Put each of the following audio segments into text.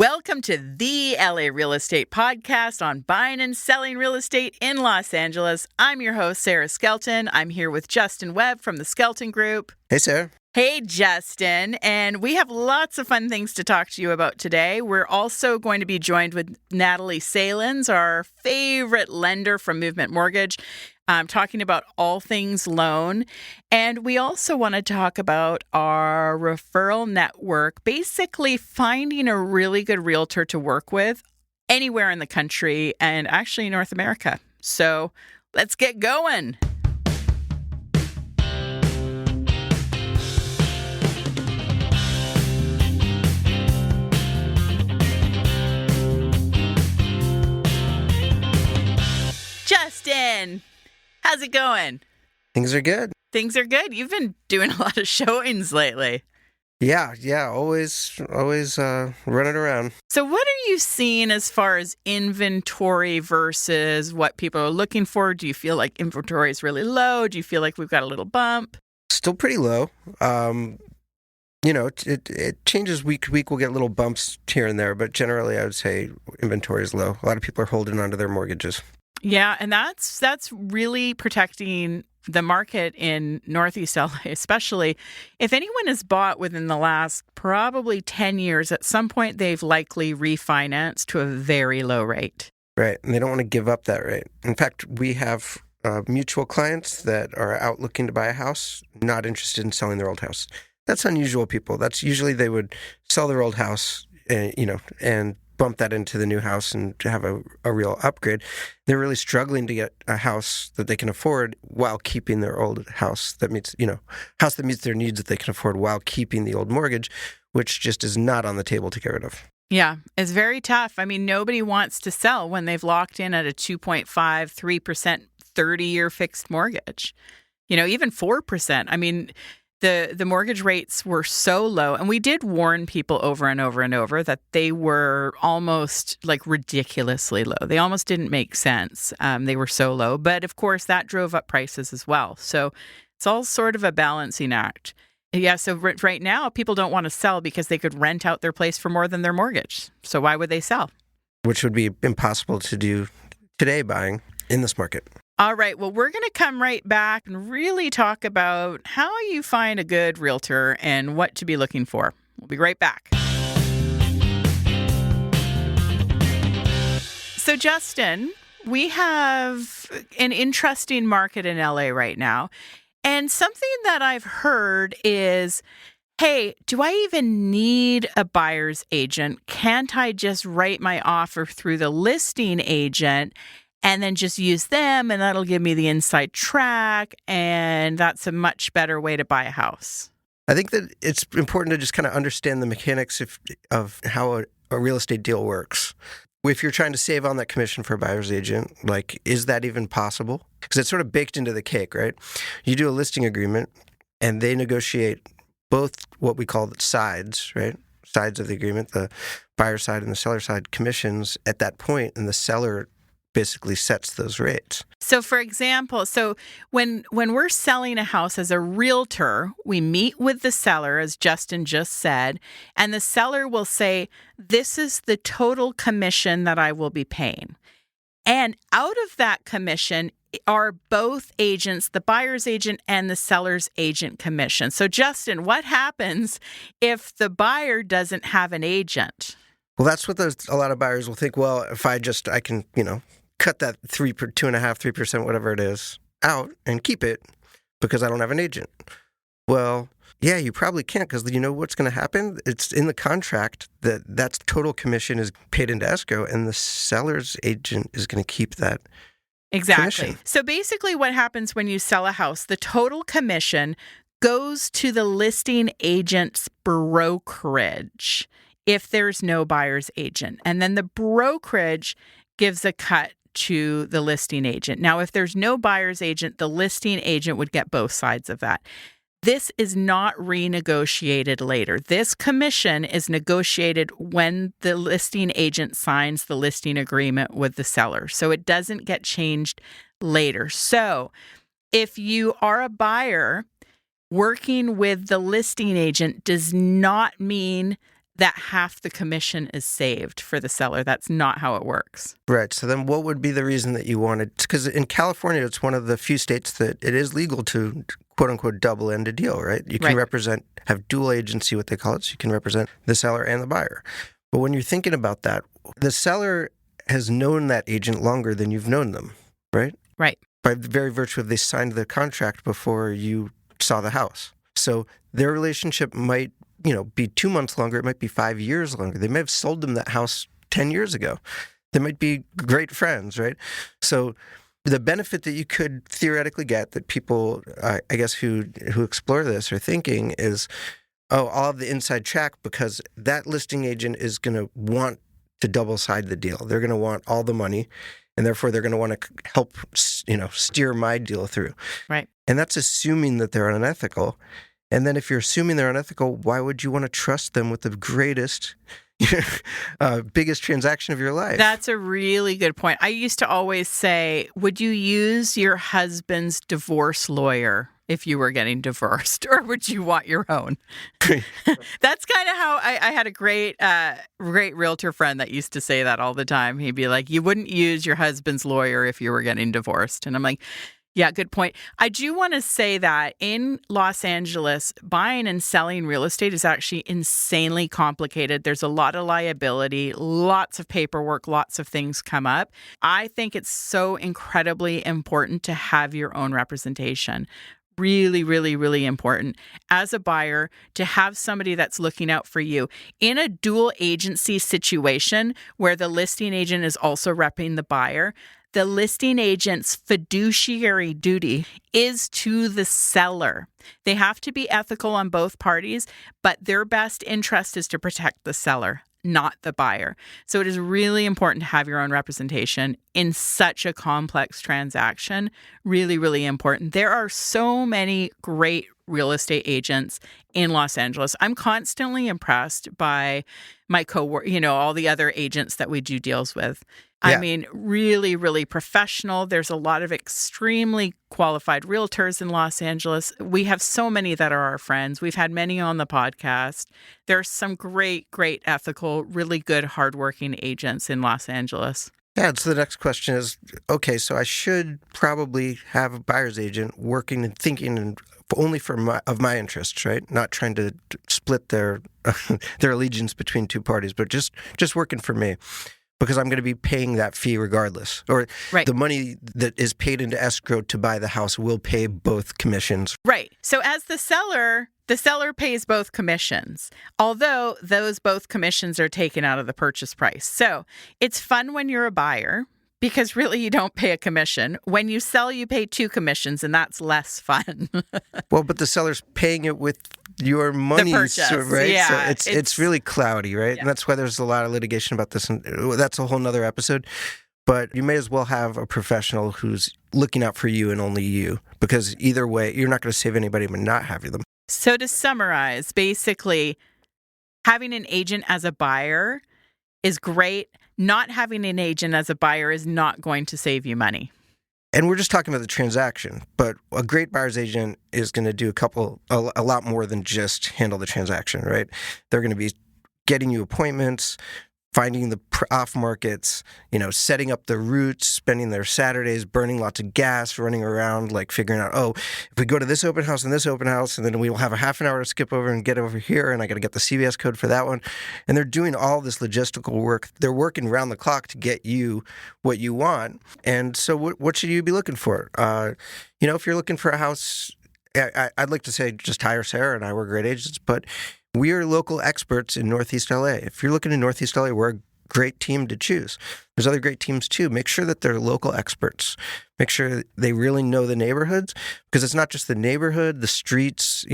Welcome to the LA Real Estate Podcast on buying and selling real estate in Los Angeles. I'm your host, Sara Skelton. I'm here with Justin.webb from the Skelton Group. Hey, Sarah. Hey, Justin. And we have lots of fun things to talk to you about today. We're also going to be joined with Natalie Salins, our favorite lender from Movement Mortgage, talking about all things loan. And we also want to talk about our referral network, basically finding a really good realtor to work with anywhere in the country and actually North America. So let's get going. Justin, how's it going? Things are good. Things are good. You've been doing a lot of showings lately. Yeah, always running around. So what are you seeing as far as inventory versus what people are looking for? Do you feel like inventory is really low? Do you feel like we've got a little bump? Still pretty low. It changes week to week. We'll get little bumps here and there, but generally I would say inventory is low. A lot of people are holding onto their mortgages. Yeah, and that's really protecting the market in Northeast LA, especially. If anyone has bought within the last probably 10 years, at some point they've likely refinanced to a very low rate. Right, and they don't want to give up that rate. In fact, we have mutual clients that are out looking to buy a house, not interested in selling their old house. That's unusual people. That's usually they would sell their old house, and bump that into the new house and to have a real upgrade. They're really struggling to get a house that they can afford while keeping their old house that meets their needs that they can afford while keeping the old mortgage, which just is not on the table to get rid of. Yeah, it's very tough. I mean, nobody wants to sell when they've locked in at a 2.5, 3% 30-year fixed mortgage. Even 4%. I mean, the mortgage rates were so low, and we did warn people over and over and over that they were almost like ridiculously low. They almost didn't make sense. They were so low, but of course that drove up prices as well. So it's all sort of a balancing act. Yeah, so right now people don't want to sell because they could rent out their place for more than their mortgage. So why would they sell? Which would be impossible to do today buying in this market. All right. Well, we're going to come right back and really talk about how you find a good realtor and what to be looking for. We'll be right back. So, Justin, we have an interesting market in LA right now. And something that I've heard is, hey, do I even need a buyer's agent? Can't I just write my offer through the listing agent and then just use them, and that'll give me the inside track, and that's a much better way to buy a house? I think that it's important to just kind of understand the mechanics of how a real estate deal works. If you're trying to save on that commission for a buyer's agent, is that even possible? Because it's sort of baked into the cake, right? You do a listing agreement, and they negotiate both what we call the sides, right? Sides of the agreement, the buyer side and the seller side commissions at that point, and the seller basically sets those rates. So for example, when we're selling a house as a realtor, we meet with the seller, as Justin just said, and the seller will say, this is the total commission that I will be paying. And out of that commission are both agents, the buyer's agent and the seller's agent commission. So Justin, what happens if the buyer doesn't have an agent? Well, that's what a lot of buyers will think, well, if I can, cut that 2.5%, 3%, whatever it is, out and keep it because I don't have an agent. Well, yeah, you probably can't, because you know what's going to happen? It's in the contract that total commission is paid into escrow, and the seller's agent is going to keep that Exactly. commission. So basically what happens when you sell a house, the total commission goes to the listing agent's brokerage if there's no buyer's agent. And then the brokerage gives a cut to the listing agent. Now, if there's no buyer's agent, the listing agent would get both sides of that. This is not renegotiated later. This commission is negotiated when the listing agent signs the listing agreement with the seller. So it doesn't get changed later. So if you are a buyer, working with the listing agent does not mean that half the commission is saved for the seller. That's not how it works. Right. So then what would be the reason that you wanted? Because in California, it's one of the few states that it is legal to, quote unquote, double end a deal, right? You can have dual agency, what they call it. So you can represent the seller and the buyer. But when you're thinking about that, the seller has known that agent longer than you've known them, right? Right. By the very virtue of they signed the contract before you saw the house. So their relationship might, be 2 months longer. It might be 5 years longer. They may have sold them that house 10 years ago. They might be great friends, right? So the benefit that you could theoretically get that people, I guess, who explore this are thinking is, I'll have the inside track because that listing agent is going to want to double side the deal. They're going to want all the money, and therefore they're going to want to help, steer my deal through. Right. And that's assuming that they're unethical. And then if you're assuming they're unethical, why would you want to trust them with the greatest, biggest transaction of your life? That's a really good point. I used to always say, would you use your husband's divorce lawyer if you were getting divorced, or would you want your own? That's kind of how I had a great realtor friend that used to say that all the time. He'd be like, you wouldn't use your husband's lawyer if you were getting divorced. And I'm like, yeah, good point. I do want to say that in Los Angeles, buying and selling real estate is actually insanely complicated. There's a lot of liability, lots of paperwork, lots of things come up. I think it's so incredibly important to have your own representation. Really, really, really important as a buyer to have somebody that's looking out for you. In a dual agency situation where the listing agent is also repping the buyer, the listing agent's fiduciary duty is to the seller. They have to be ethical on both parties, but their best interest is to protect the seller, not the buyer. So it is really important to have your own representation in such a complex transaction. Really, really important. There are so many great real estate agents in Los Angeles. I'm constantly impressed by my all the other agents that we do deals with. Yeah. I mean, really, really professional. There's a lot of extremely qualified realtors in Los Angeles. We have so many that are our friends. We've had many on the podcast. There's some great, great ethical, really good, hardworking agents in Los Angeles. Yeah, so the next question is, okay, so I should probably have a buyer's agent working and thinking and only for my interests, right? Not trying to split their allegiance between two parties, but just working for me. Because I'm going to be paying that fee regardless. Or the money that is paid into escrow to buy the house will pay both commissions. Right. So as the seller pays both commissions, although those both commissions are taken out of the purchase price. So it's fun when you're a buyer because really you don't pay a commission. When you sell, you pay two commissions, and that's less fun. Well, but the seller's paying it with your money, right? Yeah, so it's really cloudy, right? Yeah. And that's why there's a lot of litigation about this, and that's a whole nother episode. But you may as well have a professional who's looking out for you and only you, because either way, you're not going to save anybody by not having them. So to summarize, basically, having an agent as a buyer is great. Not having an agent as a buyer is not going to save you money. And we're just talking about the transaction, but a great buyer's agent is going to do a lot more than just handle the transaction, right? They're going to be getting you appointments, finding the off markets, setting up the routes, spending their Saturdays burning lots of gas, running around, like figuring out, if we go to this open house and this open house, and then we will have a half an hour to skip over and get over here, and I got to get the CVS code for that one. And they're doing all this logistical work. They're working around the clock to get you what you want. And so what should you be looking for? If you're looking for a house, I'd like to say just hire Sara and I. We're great agents, but we are local experts in Northeast LA. If you're looking in Northeast LA, we're a great team to choose. There's other great teams too. Make sure that they're local experts. Make sure they really know the neighborhoods, because it's not just the neighborhood, the streets,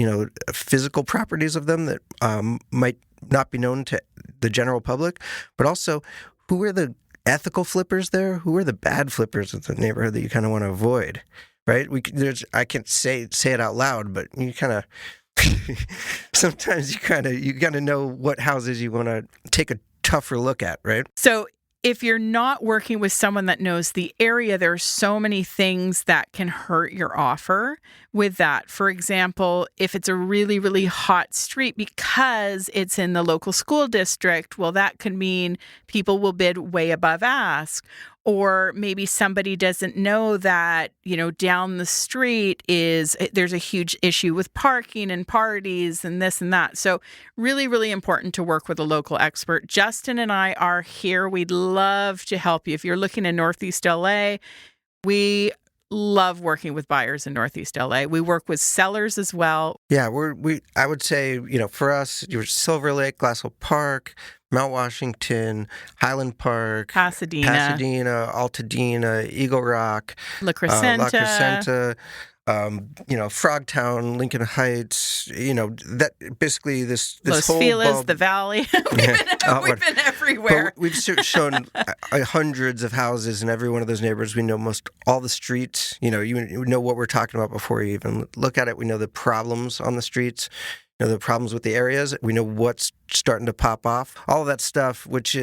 physical properties of them that might not be known to the general public, but also who are the ethical flippers there? Who are the bad flippers in the neighborhood that you kind of want to avoid, right? I can't say it out loud, but you kind of sometimes you got to know what houses you want to take a tougher look at, right? So if you're not working with someone that knows the area, there are so many things that can hurt your offer with that. For example, if it's a really, really hot street because it's in the local school district, well, that could mean people will bid way above ask. Or maybe somebody doesn't know that, down the street there's a huge issue with parking and parties and this and that. So really, really important to work with a local expert. Justin and I are here. We'd love to help you. If you're looking in Northeast LA, we love working with buyers in Northeast LA. We work with sellers as well. Yeah, I would say, for us, you're Silver Lake, Glassell Park, Mount Washington, Highland Park, Pasadena, Altadena, Eagle Rock, La Crescenta, Frogtown, Lincoln Heights, that basically this Los whole Feliz, the Valley. We've been everywhere. But we've shown hundreds of houses in every one of those neighborhoods. We know most all the streets. You know what we're talking about before you even look at it. We know the problems on the streets. The problems with the areas. We know what's starting to pop off. All of that stuff, which,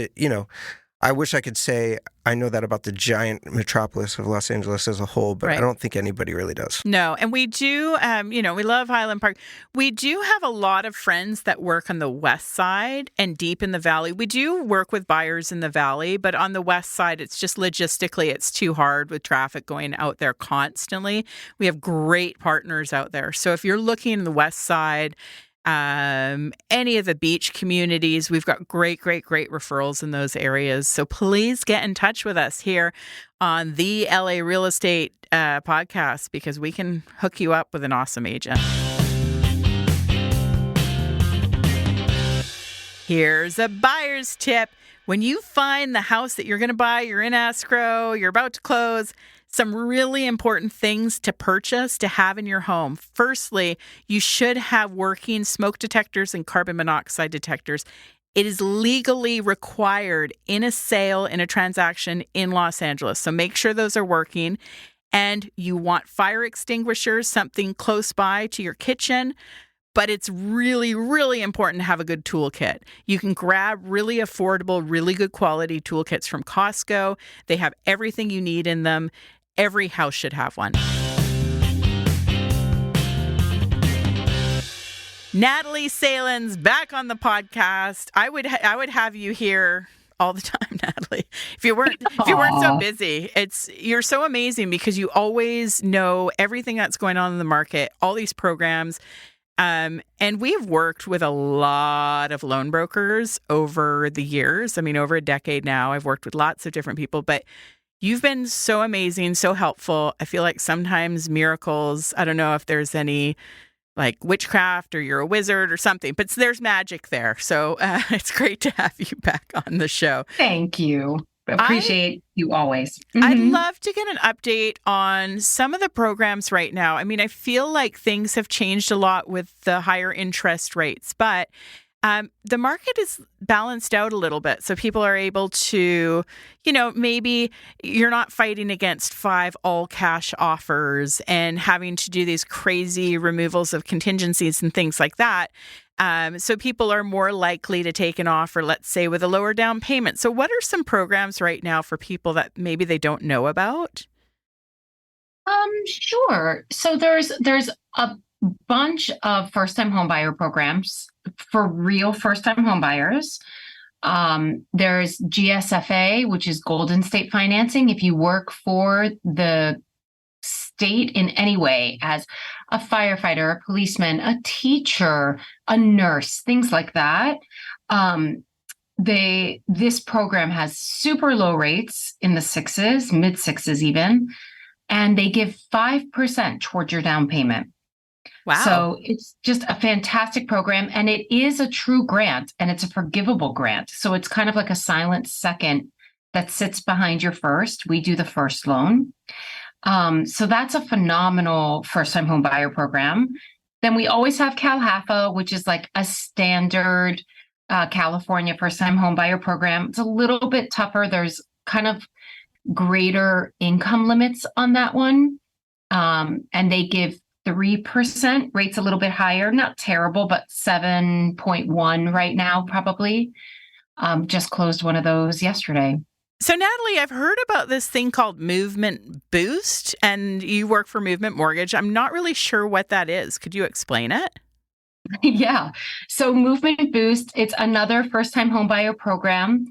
I wish I could say I know that about the giant metropolis of Los Angeles as a whole, but right. I don't think anybody really does. No, and we do, we love Highland Park. We do have a lot of friends that work on the west side and deep in the valley. We do work with buyers in the valley, but on the west side, it's just logistically, it's too hard with traffic going out there constantly. We have great partners out there. So if you're looking in the west side, any of the beach communities, we've got great referrals in those areas. So please get in touch with us here on the LA Real Estate podcast, because we can hook you up with an awesome agent. Here's a buyer's tip. When you find the house that you're going to buy, you're in escrow, you're about to close, some really important things to purchase, to have in your home. Firstly, you should have working smoke detectors and carbon monoxide detectors. It is legally required in a sale, in a transaction in Los Angeles. So make sure those are working. And you want fire extinguishers, something close by to your kitchen. But it's really, really important to have a good toolkit. You can grab really affordable, really good quality toolkits from Costco. They have everything you need in them. Every house should have one. Natalie Salins back on the podcast. I would have you here all the time, Natalie. If you weren't so busy, you're so amazing because you always know everything that's going on in the market, all these programs. And we've worked with a lot of loan brokers over the years. I mean, over a decade now. I've worked with lots of different people, but you've been so amazing, so helpful. I feel like sometimes miracles, I don't know if there's any like witchcraft or you're a wizard or something, but there's magic there. So it's great to have you back on the show. Thank you. Appreciate you always. I'd love to get an update on some of the programs right now. I mean, I feel like things have changed a lot with the higher interest rates, but the market is balanced out a little bit. So people are able to, maybe you're not fighting against 5 all cash offers and having to do these crazy removals of contingencies and things like that. So people are more likely to take an offer, let's say, with a lower down payment. So what are some programs right now for people that maybe they don't know about? Sure. So there's a bunch of first-time homebuyer programs for real first-time homebuyers. There's GSFA, which is Golden State Financing. If you work for the state in any way as a firefighter, a policeman, a teacher, a nurse, things like that. This program has super low rates in the 6s, mid 6s even, and they give 5% towards your down payment. Wow. So it's just a fantastic program, and it is a true grant, and it's a forgivable grant. So it's kind of like a silent second that sits behind your first. We do the first loan. So that's a phenomenal first-time home buyer program. Then we always have CalHFA, which is like a standard California first-time home buyer program. It's a little bit tougher. There's kind of greater income limits on that one. And they give 3%, rates a little bit higher, not terrible, but 7.1 right now, probably. Just closed one of those yesterday. So, Natalie, I've heard about this thing called Movement Boost, and you work for Movement Mortgage. I'm not really sure what that is. Could you explain it? Yeah. So Movement Boost, it's another first-time homebuyer program.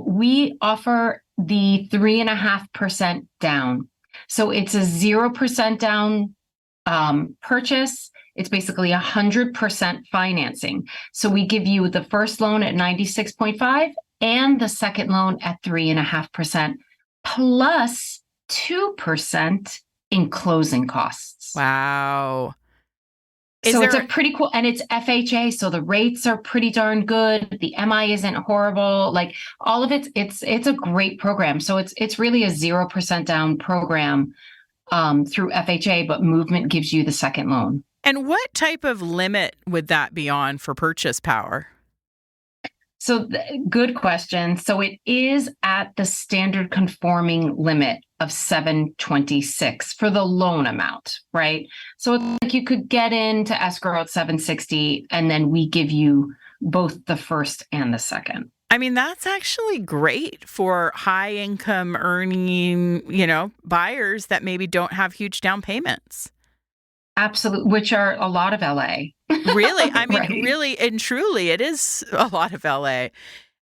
We offer the 3.5% down. So it's a 0% down purchase. It's basically 100% financing. So we give you the first loan at 96.5 and the second loan at 3.5% plus 2% in closing costs. Wow. So it's a pretty cool, and it's FHA, so the rates are pretty darn good. The MI isn't horrible. Like all of it's a great program. So it's really a 0% down program through FHA, but Movement gives you the second loan. And what type of limit would that be on for purchase power? So good question. So it is at the standard conforming limit of 726 for the loan amount, right? So it's like you could get into escrow at 760 and then we give you both the first and the second. I mean, that's actually great for high income earning, buyers that maybe don't have huge down payments. Absolutely, which are a lot of LA. Really? I mean, Right. really and truly, it is a lot of LA.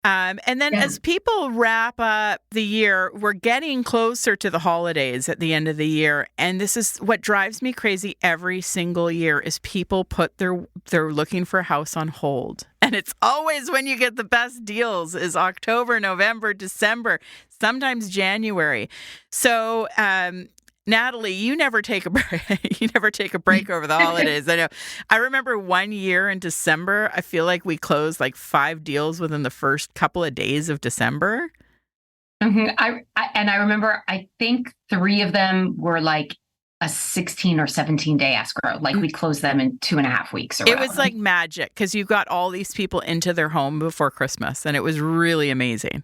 And then as people wrap up the year, we're getting closer to the holidays at the end of the year. And this is what drives me crazy every single year is people put they're looking for a house on hold. And it's always when you get the best deals is October, November, December, sometimes January. So, Natalie, you never take a break. You never take a break over the holidays. I know. I remember one year in December, I feel like we closed like 5 deals within the first couple of days of December. Mm-hmm. I remember, I think 3 of them were like a 16 or 17 day escrow. Like we closed them in 2.5 weeks. It was like magic because you got all these people into their home before Christmas, and it was really amazing.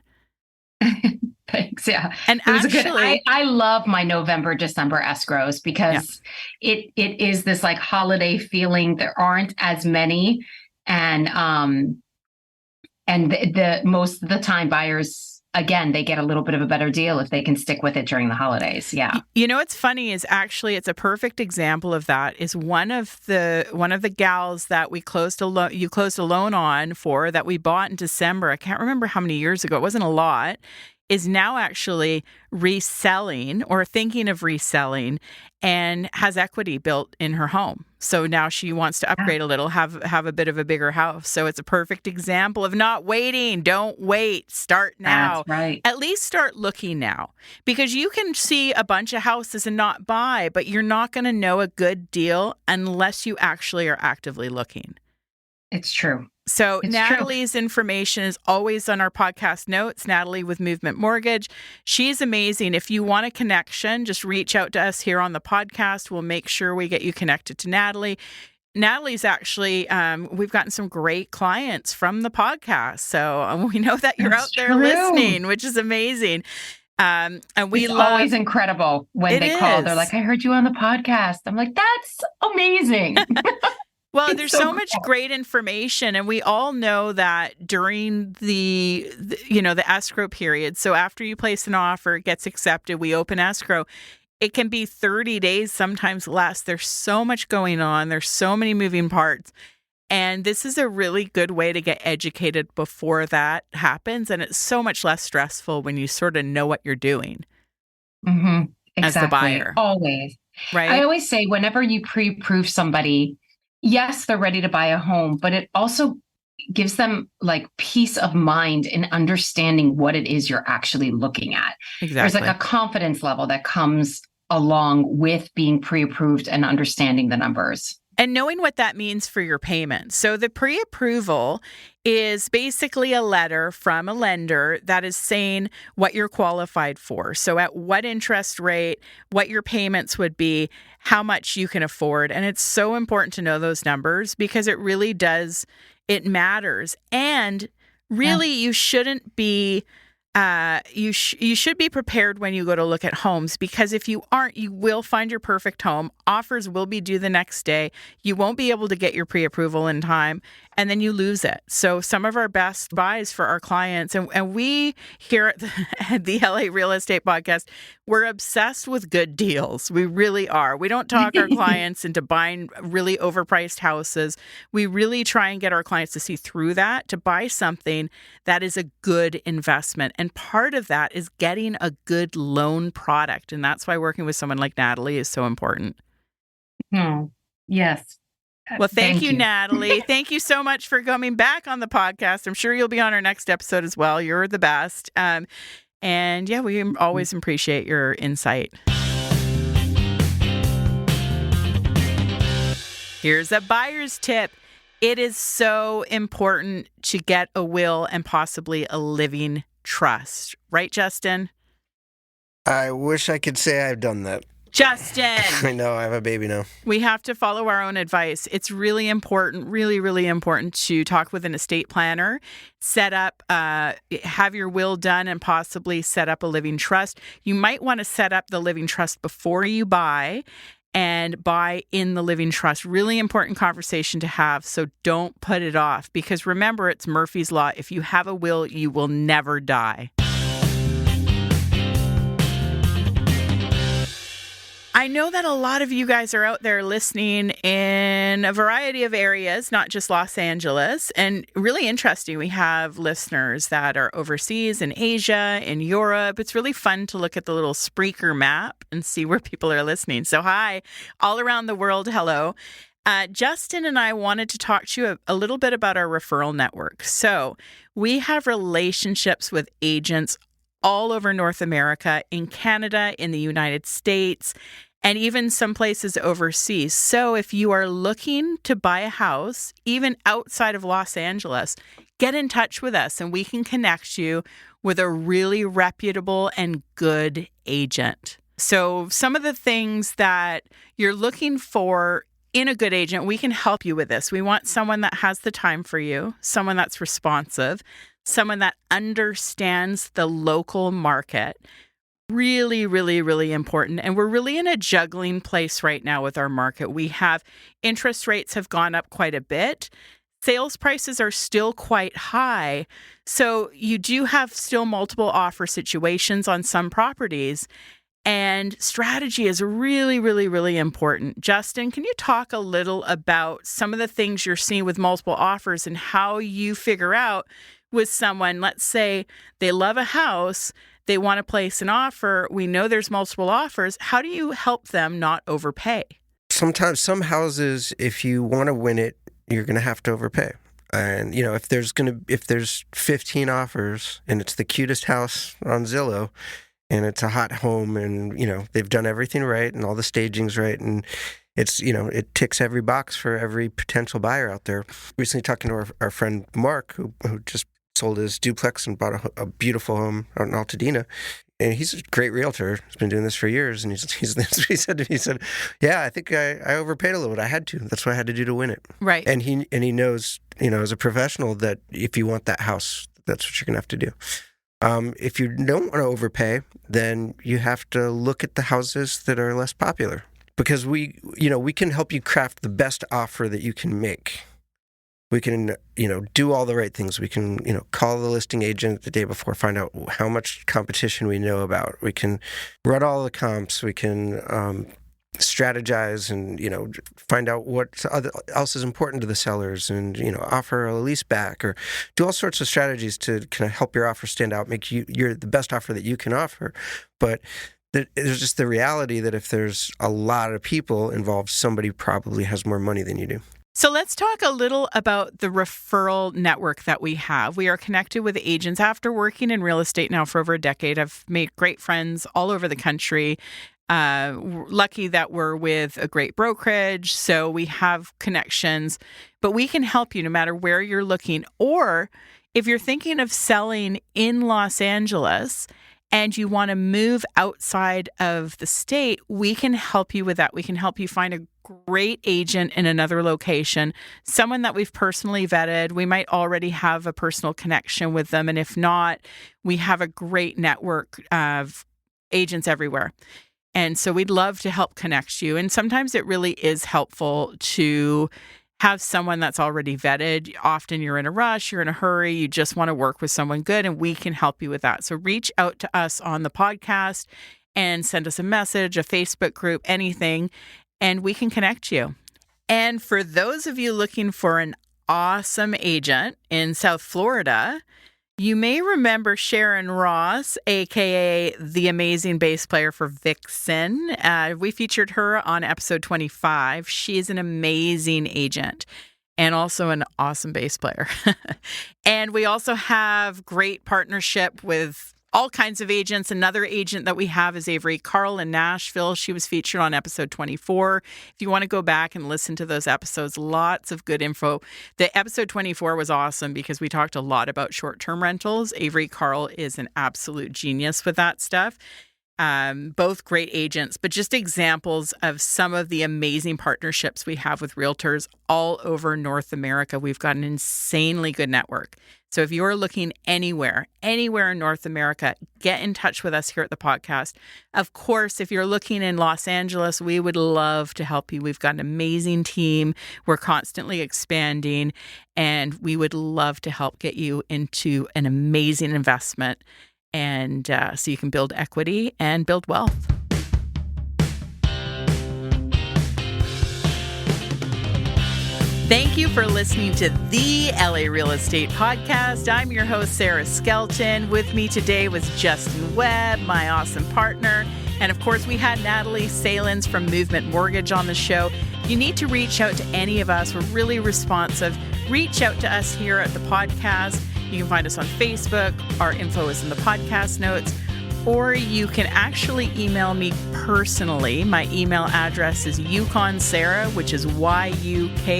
Thanks. Yeah. And it was actually, I love my November, December escrows because it is this like holiday feeling. There aren't as many. And the most of the time buyers, again, they get a little bit of a better deal if they can stick with it during the holidays. Yeah. You know, what's funny is actually it's a perfect example of that is one of the gals that you closed a loan on for that we bought in December. I can't remember how many years ago. It wasn't a lot. Is now actually reselling or thinking of reselling and has equity built in her home. So now she wants to upgrade a little, have a bit of a bigger house. So it's a perfect example of not waiting. Don't wait. Start now. That's right. At least start looking now because you can see a bunch of houses and not buy, but you're not going to know a good deal unless you actually are actively looking. It's true. So It's Natalie's true. information is always on our podcast notes, Natalie with Movement Mortgage. She's amazing. If you want a connection, just reach out to us here on the podcast. We'll make sure we get you connected to Natalie. Natalie's actually, we've gotten some great clients from the podcast. So we know that you're That's out there true. listening, which is amazing. And it's always incredible when they call. They're like, I heard you on the podcast. I'm like, that's amazing. Well, there's so much great information, and we all know that during the escrow period. So after you place an offer, it gets accepted, we open escrow. It can be 30 days, sometimes less. There's so much going on. There's so many moving parts. And this is a really good way to get educated before that happens. And it's so much less stressful when you sort of know what you're doing Exactly. as the buyer. Always. Right? I always say whenever you pre-approve somebody, yes, they're ready to buy a home, but it also gives them like peace of mind in understanding what it is you're actually looking at. Exactly. There's like a confidence level that comes along with being pre-approved and understanding the numbers. And knowing what that means for your payment. So the pre-approval is basically a letter from a lender that is saying what you're qualified for. So at what interest rate, what your payments would be, how much you can afford. And it's so important to know those numbers because it really does, it matters. And really you shouldn't be you should be prepared when you go to look at homes because if you aren't, you will find your perfect home. Offers will be due the next day. You won't be able to get your pre-approval in time. and then you lose it. So some of our best buys for our clients, and we here at the LA Real Estate Podcast, we're obsessed with good deals. We really are. We don't talk our clients into buying really overpriced houses. We really try and get our clients to see through that, to buy something that is a good investment. And part of that is getting a good loan product. And that's why working with someone like Natalie is so important. Yes. Well, thank you, Natalie. Thank you so much for coming back on the podcast. I'm sure you'll be on our next episode as well. You're the best. And yeah, we always appreciate your insight. Here's a buyer's tip. It is so important to get a will and possibly a living trust. Right, Justin? I wish I could say I've done that. Justin! I know, I have a baby now. We have to follow our own advice. It's really important, really, really important to talk with an estate planner, set up, have your will done, and possibly set up a living trust. You might want to set up the living trust before you buy and buy in the living trust. Really important conversation to have, so don't put it off. Because remember, it's Murphy's Law. If you have a will, you will never die. I know that a lot of you guys are out there listening in a variety of areas, not just Los Angeles. And really interesting, we have listeners that are overseas in Asia, in Europe. It's really fun to look at the little Spreaker map and see where people are listening. So hi, all around the world, hello. Justin and I wanted to talk to you a little bit about our referral network. So we have relationships with agents all over North America, in Canada, in the United States, and even some places overseas. So if you are looking to buy a house, even outside of Los Angeles, get in touch with us and we can connect you with a really reputable and good agent. So some of the things that you're looking for in a good agent, we can help you with this. We want someone that has the time for you, someone that's responsive, someone that understands the local market. Really, really, really important. And we're really in a juggling place right now with our market. We have interest rates have gone up quite a bit. Sales prices are still quite high. So you do have still multiple offer situations on some properties. And strategy is really, really, really important. Justin, can you talk a little about some of the things you're seeing with multiple offers and how you figure out with someone, let's say they love a house, they want to place an offer, we know there's multiple offers. How do you help them not overpay? Sometimes some houses, if you want to win it, you're going to have to overpay. And, you know, if there's 15 offers and it's the cutest house on Zillow and it's a hot home and, you know, they've done everything right and all the staging's right and it's, you know, it ticks every box for every potential buyer out there. Recently talking to our friend Mark, who just sold his duplex and bought a beautiful home out in Altadena. And he's a great realtor. He's been doing this for years. And he said to me, he said, yeah, I think I overpaid a little bit. I had to. That's what I had to do to win it. Right. And he knows, you know, as a professional that if you want that house, that's what you're going to have to do. If you don't want to overpay, then you have to look at the houses that are less popular. Because we can help you craft the best offer that you can make. We can, you know, do all the right things. We can, you know, call the listing agent the day before, find out how much competition we know about. We can run all the comps. We can strategize and, you know, find out what else is important to the sellers and, you know, offer a lease back or do all sorts of strategies to kind of help your offer stand out, make you're the best offer that you can offer. But there's just the reality that if there's a lot of people involved, somebody probably has more money than you do. So let's talk a little about the referral network that we have. We are connected with agents. After working in real estate now for over a decade, I've made great friends all over the country. Lucky that we're with a great brokerage, so we have connections. But we can help you no matter where you're looking. Or if you're thinking of selling in Los Angeles and you want to move outside of the state, we can help you with that. We can help you find a great agent in another location, someone that we've personally vetted. We might already have a personal connection with them. And if not, we have a great network of agents everywhere. And so we'd love to help connect you. And sometimes it really is helpful to have someone that's already vetted. Often you're in a rush, you're in a hurry, you just want to work with someone good, and we can help you with that. So reach out to us on the podcast and send us a message, a Facebook group, anything, and we can connect you. And for those of you looking for an awesome agent in South Florida, you may remember Sharon Ross, aka the amazing bass player for Vixen. We featured her on episode 25. She is an amazing agent and also an awesome bass player. And we also have great partnership with all kinds of agents. Another agent that we have is Avery Carl in Nashville. She was featured on episode 24. If you want to go back and listen to those episodes, lots of good info. The episode 24 was awesome because we talked a lot about short-term rentals. Avery Carl is an absolute genius with that stuff. Both great agents, but just examples of some of the amazing partnerships we have with realtors all over North America. We've got an insanely good network. So if you're looking anywhere in North America, get in touch with us here at the podcast. Of course, if you're looking in Los Angeles, we would love to help you. We've got an amazing team. We're constantly expanding, and we would love to help get you into an amazing investment. And so you can build equity and build wealth. Thank you for listening to the LA Real Estate Podcast. I'm your host, Sara Skelton. With me today was Justin.webb, my awesome partner. And of course, we had Natalie Salins from Movement Mortgage on the show. You need to reach out to any of us. We're really responsive. Reach out to us here at the podcast. You can find us on Facebook. Our info is in the podcast notes. Or you can actually email me personally. My email address is yukonsara, which is YUKONSARA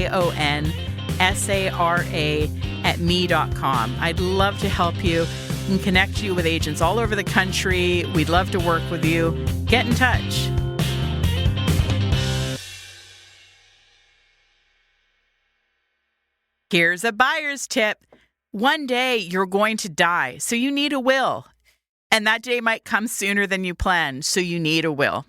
@me.com. I'd love to help you and connect you with agents all over the country. We'd love to work with you. Get in touch. Here's a buyer's tip. One day you're going to die, so you need a will. And that day might come sooner than you planned, so you need a will.